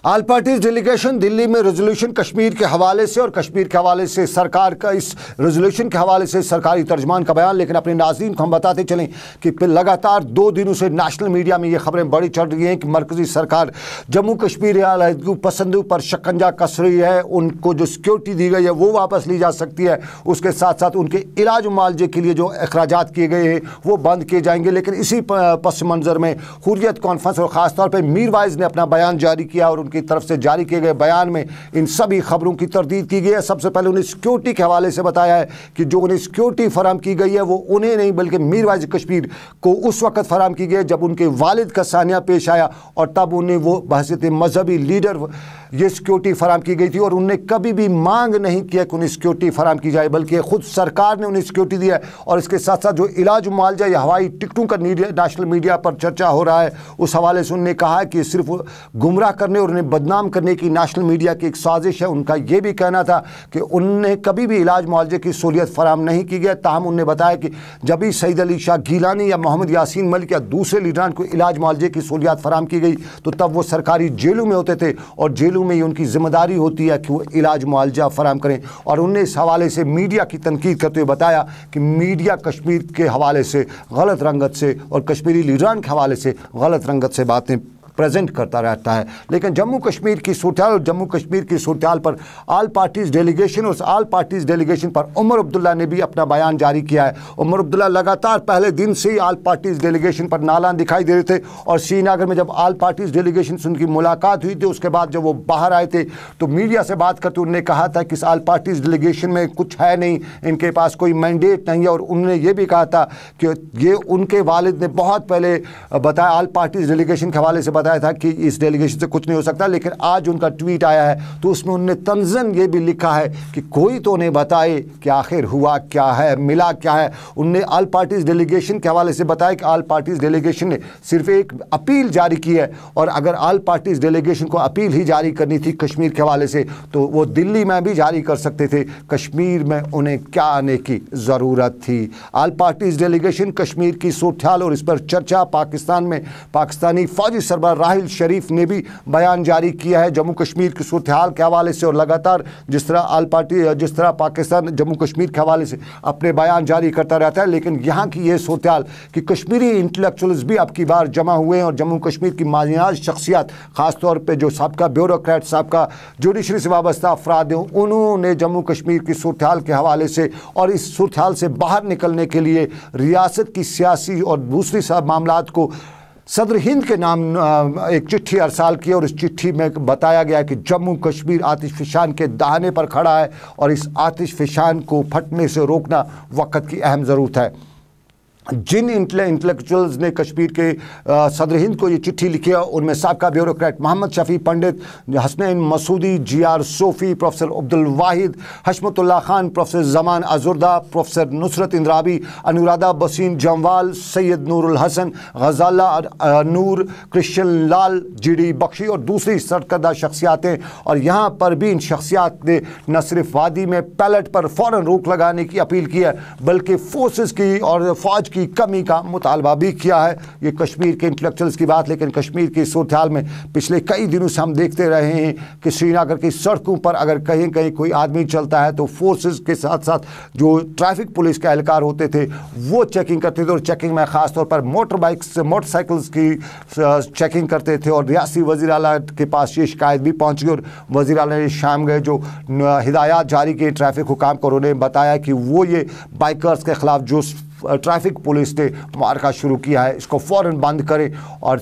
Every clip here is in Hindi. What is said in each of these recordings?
ऑल पार्टीज डेलीगेशन दिल्ली में रेजोल्यूशन कश्मीर के हवाले से और कश्मीर के हवाले से सरकार का इस रेजोल्यूशन के हवाले से सरकारी तर्जमान का बयान। लेकिन अपने नाज़रीन को हम बताते चलें कि लगातार 2 दिनों से नेशनल मीडिया में ये खबरें बड़ी चढ़ रही हैं कि मरकज़ी सरकार जम्मू कश्मीर अलहदगी पसंदों पर शिकंजा कस रही है। उनको जो सिक्योरिटी दी गई है वो वापस ली जा सकती है, उसके साथ साथ उनके इलाज मुआवजे के लिए जो अखराजात किए गए हैं वो बंद किए जाएंगे। लेकिन इसी पस मंज़र में हुर्रियत कॉन्फ्रेंस और ख़ासतौर पर मीरवाइज़ ने अपना बयान जारी किया और उनकी तरफ से जारी किए गए बयान में इन सभी खबरों की तरदीद की गई है। सबसे पहले उन्हें सिक्योरिटी के हवाले से बताया है कि जो उन्हें सिक्योरिटी फराम की गई है वो उन्हें नहीं बल्कि मीरवाइज़ कश्मीर को उस वक्त फराम की गई जब उनके वालिद का सानिया पेश आया और तब उन्हें वो बहैसियत मजहबी लीडर ये सिक्योरिटी फराम की गई थी। और उन्हें कभी भी मांग नहीं किया कि उन्हें सिक्योरिटी फराम की जाए, बल्कि खुद सरकार ने उन्हें सिक्योरिटी दिया। और इसके साथ साथ जो इलाज मुआवजा या हवाई टिकटों का नेशनल मीडिया पर चर्चा हो रहा है उस हवाले से उन्होंने कहा है कि सिर्फ गुमराह करने और उन्हें बदनाम करने की नेशनल मीडिया की एक साजिश है। उनका ये भी कहना था कि उन्हें कभी भी इलाज मुआवजे की सहूलियत फराम नहीं की गई। ताहम उन्होंने बताया कि जब भी सईद अली शाह गीलानी या मोहम्मद यासीन मलिक या दूसरे लीडरान को इलाज मुआवजे की सहूलियत फराम की गई तो तब वो सरकारी जेलों में होते थे और जेलों में ही उनकी जिम्मेदारी होती है कि वो इलाज मुआवजा फराम करें। और उन्होंने इस हवाले से मीडिया की तनकीद करते हुए बताया कि मीडिया कश्मीर के हवाले से गलत रंगत से और कश्मीरी लीडरान के हवाले से गलत रंगत से बातें प्रेजेंट करता रहता है। लेकिन जम्मू कश्मीर की सूरत-ए-हाल और जम्मू कश्मीर की सूरत-ए-हाल पर ऑल पार्टीज़ डेलीगेशन और ऑल पार्टीज़ डेलीगेशन पर उमर अब्दुल्ला ने भी अपना बयान जारी किया है। उमर अब्दुल्ला लगातार पहले दिन से ही ऑल पार्टीज़ डेलीगेशन पर नालान दिखाई दे रहे थे और श्रीनगर में जब ऑल पार्टीज़ डेलीगेशन से उनकी मुलाकात हुई थी उसके बाद जब वो बाहर आए थे तो मीडिया से बात करते उन्होंने कहा था कि इस ऑल पार्टीज़ डेलीगेशन में कुछ है नहीं, इनके पास कोई मैंडेट नहीं है। और उन्होंने ये भी कहा था कि ये उनके वालिद ने बहुत पहले बताया, ऑल पार्टीज़ डेलीगेशन के हवाले से बताया था कि इस डेलीगेशन से कुछ नहीं हो सकता। लेकिन आज उनका ट्वीट आया है तो उसमें उन्होंने तंज़न ये भी लिखा है कि कोई तो उन्हें बताए कि आखिर हुआ क्या है, मिला क्या है। उन्होंने ऑल पार्टीज़ डेलीगेशन के हवाले से बताया कि ऑल पार्टीज़ डेलीगेशन ने सिर्फ एक अपील जारी की है और अगर ऑल पार्टीज़ डेलीगेशन को अपील ही जारी करनी थी कश्मीर के हवाले से तो वो दिल्ली में भी जारी कर सकते थे, कश्मीर में उन्हें क्या आने की ज़रूरत थी। ऑल पार्टीज़ डेलीगेशन कश्मीर की सूरत-ए-हाल और इस पर चर्चा पाकिस्तान में पाकिस्तानी फौजी सरबराह राहिल शरीफ ने भी बयान जारी किया है जम्मू कश्मीर की सूरत-ए-हाल के हवाले से। और लगातार जिस तरह पाकिस्तान जम्मू कश्मीर के हवाले से अपने बयान जारी करता रहता है, लेकिन यहाँ की ये सूरत-ए-हाल कि कश्मीरी इंटेलेक्चुअल्स भी अब की बार जमा हुए हैं और जम्मू कश्मीर की मानियाज शख्सियत ख़ासतौर पर जो सबका ब्यूरोक्रेट सबका जुडिशरी से वाबस्ता अफराद हैं उन्होंने जम्मू कश्मीर की सूरत-ए-हाल के हवाले से और इस सूरत-ए-हाल से बाहर निकलने के लिए रियासत की सियासी और दूसरी सब मामलात को सदर हिंद के नाम एक चिट्ठी अरसाल की और इस चिट्ठी में बताया गया कि जम्मू कश्मीर आतिशफशान के दाहने पर खड़ा है और इस आतिशफशान को फटने से रोकना वक्त की अहम ज़रूरत है। जिन इंटेलेक्चुअल्स ने कश्मीर के सदर हिंद को ये चिट्ठी लिखी है उनमें साबका bureaucrat Mohammad Shafi Pandit, Hasnain Masoodi, GR Sofi, professor Abdul Wahid, Hashmatullah Khan, professor Zaman Azurda, professor Nusrat Indrabi, Anuradha Bhasin Jamwal, Syed Noorul Hasan, Ghazala Noor, Christian Lal, GD Bakshi और दूसरी सरकर्दा शख्सियातें। और यहाँ पर भी इन शख्सियात ने न सिर्फ वादी में पैलेट पर फ़ौरन रोक लगाने की अपील की है बल्कि फोर्सेस की और फ़ौज की कमी का मुतालबा भी किया है। ये कश्मीर के इंटेलेक्चुअल्स की बात। लेकिन कश्मीर की सूरत-ए-हाल में पिछले कई दिनों से हम देखते रहे हैं कि श्रीनगर की सड़कों पर अगर कहीं कहीं कोई आदमी चलता है तो फोर्सेस के साथ साथ जो ट्रैफिक पुलिस के एहलकार होते थे वो चेकिंग करते थे और चेकिंग में ख़ास तौर पर मोटरसाइकिल्स की चेकिंग करते थे। और रियासी वज़ीर आला के पास ये शिकायत भी पहुँच गई और वज़ीर आला ने शाम गए जो हिदायत जारी किए ट्रैफिक हुकाम को, उन्होंने बताया कि वो ये बाइकर्स के ख़िलाफ़ जो ट्रैफिक पुलिस ने मार्का शुरू किया है इसको फ़ौरन बंद करें। और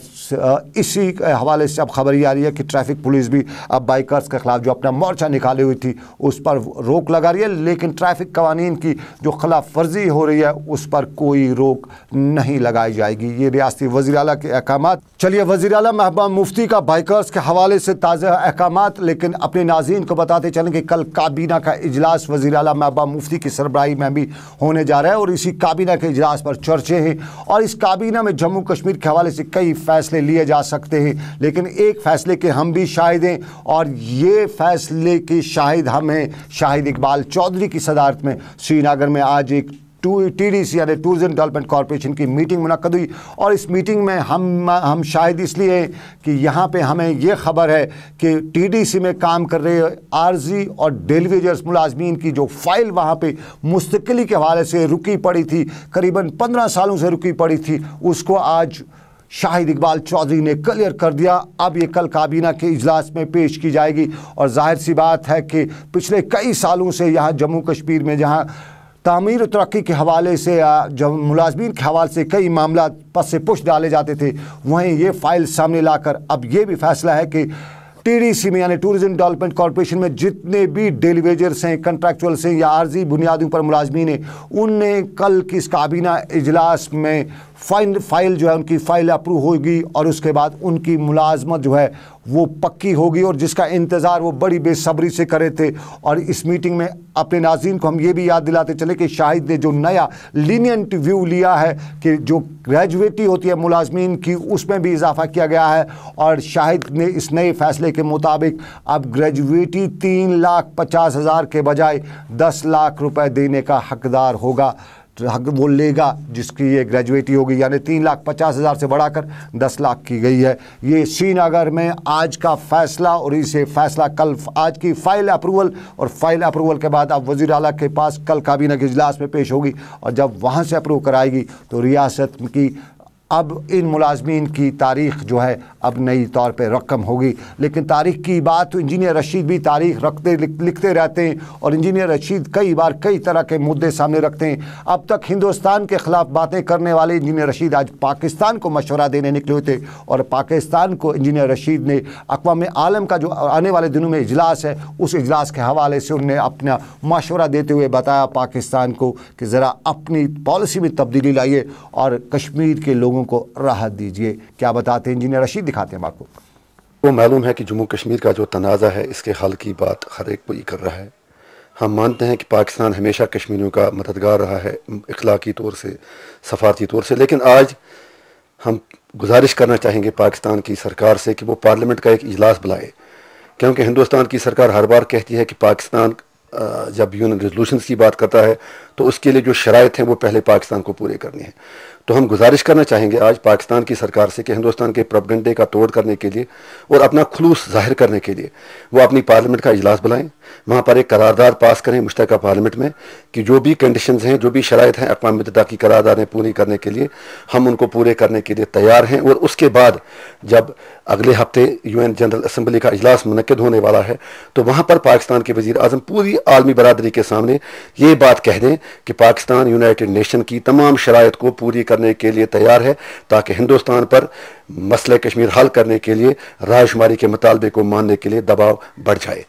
इसी हवाले से अब खबर ये आ रही है कि ट्रैफिक पुलिस भी अब बाइकर्स के ख़िलाफ़ जो अपना मोर्चा निकाली हुई थी उस पर रोक लगा रही है। लेकिन ट्रैफिक कवानीन की जो खिलाफ वर्जी हो रही है उस पर कोई रोक नहीं लगाई जाएगी। ये रियासती वज़ीर आला के अहकामात। चलिए, वज़ीर आला महबूबा मुफ्ती का बाइकर्स के हवाले से ताज़ा अहकामात। लेकिन अपने नाज़रीन को बताते चलें कि कल काबीना का इजलास वज़ीर आला महबूबा मुफ्ती की सरबराही में भी होने जा रहा है और इसी काबीना के इजलास पर चर्चे हैं और इस काबीना में जम्मू कश्मीर के हवाले से कई फैसले लिए जा सकते हैं। लेकिन एक फैसले के हम भी शाहिद हैं और ये फैसले के शाहिद हम हैं शाहिद इकबाल चौधरी की सदारत में। श्रीनगर में आज एक TDC यानी टूरिज्म डेवलपमेंट कॉरपोरेशन की मीटिंग मुनक्कद हुई। और इस मीटिंग में हम शायद इसलिए हैं कि यहाँ पे हमें ये खबर है कि TDC में काम कर रहे आरजी और डेली वेजर्स मुलाजमीन की जो फाइल वहाँ पे मुस्तकिली के हवाले से रुकी पड़ी थी, करीबन 15 सालों से रुकी पड़ी थी, उसको आज शाहिद इकबाल चौधरी ने क्लियर कर दिया। अब ये कल काबीना के इजलास में पेश की जाएगी। और जाहिर सी बात है कि पिछले कई सालों से यहाँ जम्मू कश्मीर में जहाँ तामीर और तरक्की के हवाले से जब मुलाजमीन के हवाले से कई मामला पस से पुश डाले जाते थे, वहीं ये फाइल सामने लाकर अब ये भी फैसला है कि TDC में यानी टूरिज्म डेवलपमेंट कॉरपोरेशन में जितने भी डेली वेजर्स हैं, कंट्रैक्चुअल्स हैं या आर्जी बुनियादों पर मुलाजमीन हैं, उनने कल की इस काबीना इजलास में फाइल जो है उनकी फ़ाइल अप्रूव होगी और उसके बाद उनकी मुलाजमत जो है वो पक्की होगी, और जिसका इंतज़ार वो बड़ी बेसब्री से करे थे। और इस मीटिंग में अपने नाज़रीन को हम ये भी याद दिलाते चले कि शाहिद ने जो नया लीनियंट व्यू लिया है कि जो ग्रेजुएटी होती है मुलाजमीन की, उसमें भी इजाफा किया गया है। और शाहिद ने इस नए फैसले के मुताबिक अब ग्रेजुएटी 3,50,000 के बजाय 10 लाख रुपए देने का हकदार होगा, हक वो लेगा जिसकी ये ग्रेजुएटी होगी, यानी 3,50,000 से बढ़ाकर 10 लाख की गई है। ये श्रीनगर में आज का फैसला, और इसे फैसला कल आज की फ़ाइल अप्रूवल, और फाइल अप्रूवल के बाद अब वज़ीर आला के पास कल काबीना के इजलास में पेश होगी, और जब वहाँ से अप्रूव कराएगी तो रियासत की अब इन मुलाजमीन की तारीख़ जो है अब नई तौर पे रकम होगी। लेकिन तारीख़ की बात तो इंजीनियर रशीद भी तारीख़ लिखते रहते हैं, और इंजीनियर रशीद कई बार कई तरह के मुद्दे सामने रखते हैं। अब तक हिंदुस्तान के ख़िलाफ़ बातें करने वाले इंजीनियर रशीद आज पाकिस्तान को मशवरा देने निकले हुए थे, और पाकिस्तान को इंजीनियर रशीद ने अक़वाम आलम का जो आने वाले दिनों में इजलास है, उस इजलास के हवाले से उन्हें अपना मशवरा देते हुए बताया पाकिस्तान को कि ज़रा अपनी पॉलिसी में तब्दीली लाइए और कश्मीर के लोगों को राहत दीजिए। क्या बताते हैं इंजीनियर रशीद, दिखाते हैं आपको। वो मालूम है कि जम्मू कश्मीर का जो तनाज़ा है, इसके हल की बात हर एक कोई कर रहा है। हम मानते हैं कि पाकिस्तान हमेशा कश्मीरियों का मददगार रहा है, इखलाकी तौर से, सफारती तौर से। लेकिन आज हम गुजारिश करना चाहेंगे पाकिस्तान की सरकार से कि वो पार्लियामेंट का एक इजलास बुलाए, क्योंकि हिंदुस्तान की सरकार हर बार कहती है कि पाकिस्तान जब यूएन रेजोल्यूशंस की बात करता है तो उसके लिए जो शराइत हैं वो पहले पाकिस्तान को पूरे करनी है। तो हम गुजारिश करना चाहेंगे आज पाकिस्तान की सरकार से कि हिंदुस्तान के प्रोपेगेंडे का तोड़ करने के लिए और अपना खुलूस जाहिर करने के लिए वो अपनी पार्लियामेंट का इजलास बुलाएं, वहाँ पर एक करारदाद पास करें मुश्तरका पार्लियामेंट में कि जो भी कंडीशंस हैं, जो भी शराइत हैं अक़वाम मुत्तहिदा की करारदादें पूरी करने के लिए, हम उनको पूरे करने के लिए तैयार हैं। और उसके बाद जब अगले हफ्ते यूएन जनरल असम्बली का इजलास मुनक्किद होने वाला है तो वहाँ पर पाकिस्तान के वज़ीर आज़म पूरी आलमी बरादरी के सामने ये बात कह दें कि पाकिस्तान यूनाइटेड नेशन की तमाम शराइत को पूरी करने के लिए तैयार है, ताकि हिंदुस्तान पर मसले कश्मीर हल करने के लिए रायशुमारी के मुतालबे को मानने के लिए दबाव बढ़ जाए।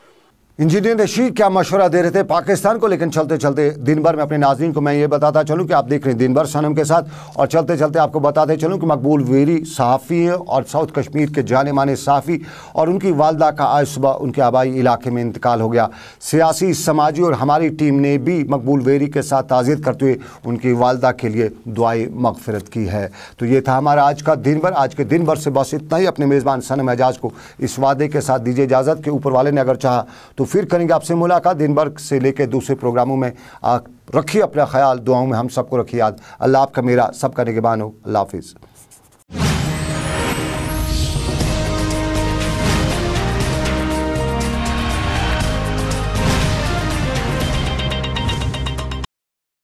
इंजीनियर रशीद क्या मशवरा दे रहे थे पाकिस्तान को। लेकिन चलते चलते दिन भर में अपने नाज़रीन को मैं ये बताता चलूँ कि आप देख रहे हैं दिन भर सनम के साथ, और चलते चलते आपको बताते चलूँ कि मकबूल वेरी सहाफ़ी है और साउथ कश्मीर के जाने माने सहाफ़ी, और उनकी वालदा का आज सुबह उनके आबाई इलाके में इंतकाल हो गया। सियासी, समाजी और हमारी टीम ने भी मकबूल वेरी के साथ ताज़ियत करते हुए उनकी वालदा के लिए दुआए मग़फ़िरत की है। तो ये था हमारा आज का दिन भर। आज के दिन भर से बस इतना ही। अपने मेज़बान सनम एजाज को इस वादे के साथ दीजिए इजाज़त कि ऊपर वाले ने अगर चाहा तो फिर करेंगे आपसे मुलाकात दिन भर से लेकर दूसरे प्रोग्रामों में। रखिए अपना ख्याल, दुआओं में हम सबको रखिए याद। अल्लाह आपका मेरा सबका निगहबान हो। अल्लाह हाफ़िज़।